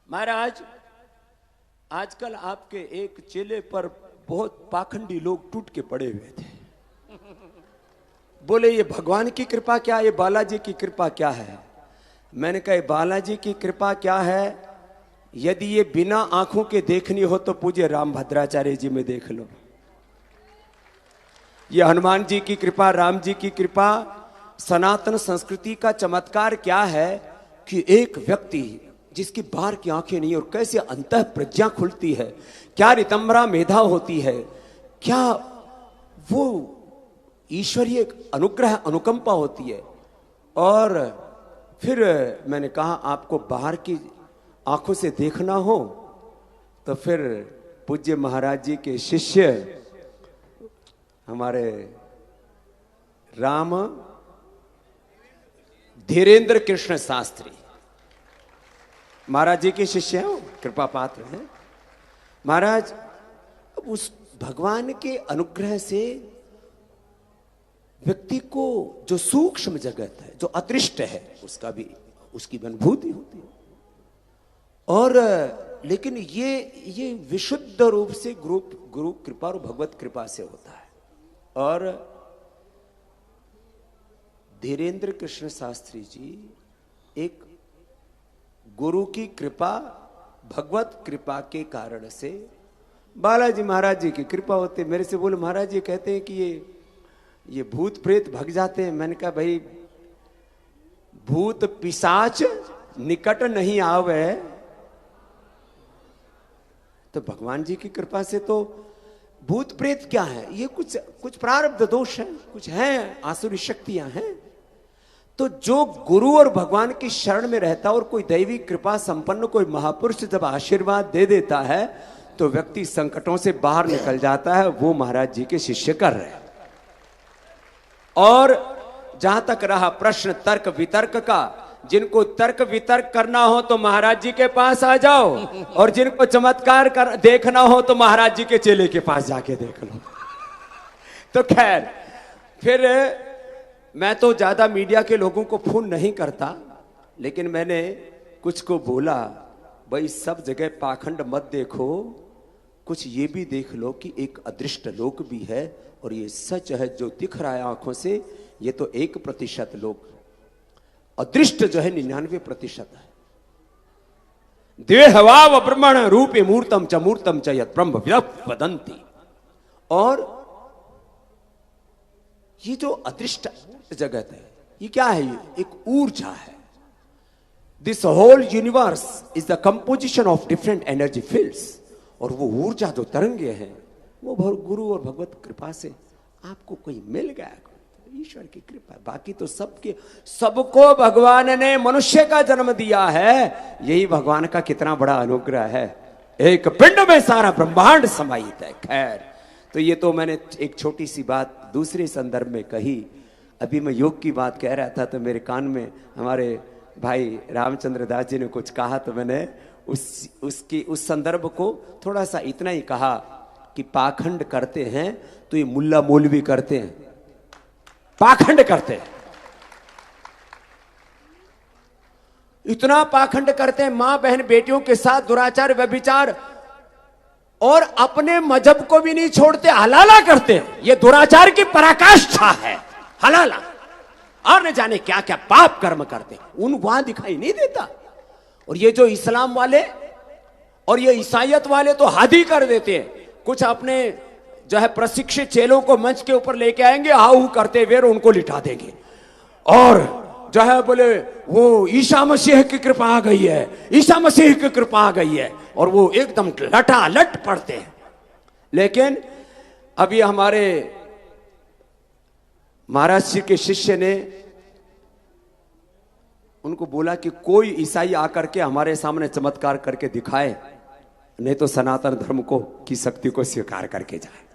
महाराज, आजकल आपके एक चेले पर बहुत पाखंडी लोग टूट के पड़े हुए थे। बोले ये भगवान की कृपा क्या, ये बालाजी की कृपा क्या है। मैंने कहा बालाजी की कृपा क्या है, यदि ये बिना आंखों के देखनी हो तो पूज्य राम भद्राचार्य जी में देख लो। ये हनुमान जी की कृपा, राम जी की कृपा। सनातन संस्कृति का चमत्कार क्या है कि एक व्यक्ति जिसकी बाहर की आंखें नहीं और कैसे अंतः प्रज्ञा खुलती है, क्या रितंबरा मेधा होती है, क्या वो ईश्वरीय अनुग्रह अनुकंपा होती है। और फिर मैंने कहा आपको बाहर की आंखों से देखना हो तो फिर पूज्य महाराज जी के शिष्य हमारे राम धीरेन्द्र कृष्ण शास्त्री महाराज जी के शिष्य हैं, कृपा पात्र हैं। महाराज अब उस भगवान के अनुग्रह से व्यक्ति को जो सूक्ष्म जगत है, जो अदृष्ट है, उसकी अनुभूति होती है। और लेकिन ये विशुद्ध रूप से गुरु कृपा और भगवत कृपा से होता है। और धीरेन्द्र कृष्ण शास्त्री जी एक गुरु की कृपा, भगवत कृपा के कारण से बालाजी महाराज जी की कृपा होती है। मेरे से बोले महाराज जी कहते हैं कि ये भूत प्रेत भग जाते हैं। मैंने कहा भाई भूत पिशाच निकट नहीं आवे तो भगवान जी की कृपा से तो भूत प्रेत क्या है, ये कुछ प्रारब्ध दोष है, कुछ है, आसुरी शक्तियां हैं। तो जो गुरु और भगवान की शरण में रहता है और कोई दैवी कृपा संपन्न कोई महापुरुष जब आशीर्वाद दे देता है तो व्यक्ति संकटों से बाहर निकल जाता है। वो महाराज जी के शिष्य कर रहे हैं। और जहां तक रहा प्रश्न तर्क वितर्क का, जिनको तर्क वितर्क करना हो तो महाराज जी के पास आ जाओ, और जिनको चमत्कार देखना हो तो महाराज जी के चेले के पास जाके देख लो। तो खैर, फिर मैं तो ज्यादा मीडिया के लोगों को फोन नहीं करता, लेकिन मैंने कुछ को बोला भाई सब जगह पाखंड मत देखो, कुछ ये भी देख लो कि एक अदृष्ट लोक भी है और ये सच है जो दिख रहा है आंखों से। ये तो 1% लोक, अदृष्ट जो है 99% है। देहवाव ब्रह्मण रूपे मूर्तम च यत् ब्रह्म वदन्ति। और ये जो अदृष्ट जगत है ये क्या है, एक ऊर्जा है। This whole universe is the composition of different energy fields. और वो ऊर्जा जो तरंगे हैं वो गुरु और भगवत कृपा से आपको कोई मिल गया, ईश्वर की कृपा। बाकी तो सबको भगवान ने मनुष्य का जन्म दिया है, यही भगवान का कितना बड़ा अनुग्रह है। एक पिंड में सारा ब्रह्मांड समाहित है। खैर, तो ये तो मैंने एक छोटी सी बात दूसरे संदर्भ में कही। अभी मैं योग की बात कह रहा था तो मेरे कान में हमारे भाई रामचंद्र दास जी ने कुछ कहा, तो मैंने उस संदर्भ को थोड़ा सा इतना ही कहा कि पाखंड करते हैं तो ये मुल्ला मौलवी करते हैं, पाखंड करते हैं, इतना पाखंड करते हैं। मां बहन बेटियों के साथ दुराचार व्यभिचार, और अपने मजहब को भी नहीं छोड़ते, हलाला करते हैं। ये दुराचार की पराकाष्ठा है, हलाला। और न जाने क्या क्या पाप कर्म करते हैं, उन वहां दिखाई नहीं देता। और ये जो इस्लाम वाले और ये ईसाइयत वाले तो हद ही कर देते हैं। कुछ अपने जो है प्रशिक्षित चेलों को मंच के ऊपर लेके आएंगे, हाउ करते हुए उनको लिटा देंगे, और जो है बोले वो ईसा मसीह की कृपा आ गई है, ईसा मसीह की कृपा आ गई है, और वो एकदम लटालट पड़ते हैं। लेकिन अभी हमारे महाराज जी के शिष्य ने उनको बोला कि कोई ईसाई आकर के हमारे सामने चमत्कार करके दिखाए, नहीं तो सनातन धर्म को की शक्ति को स्वीकार करके जाए।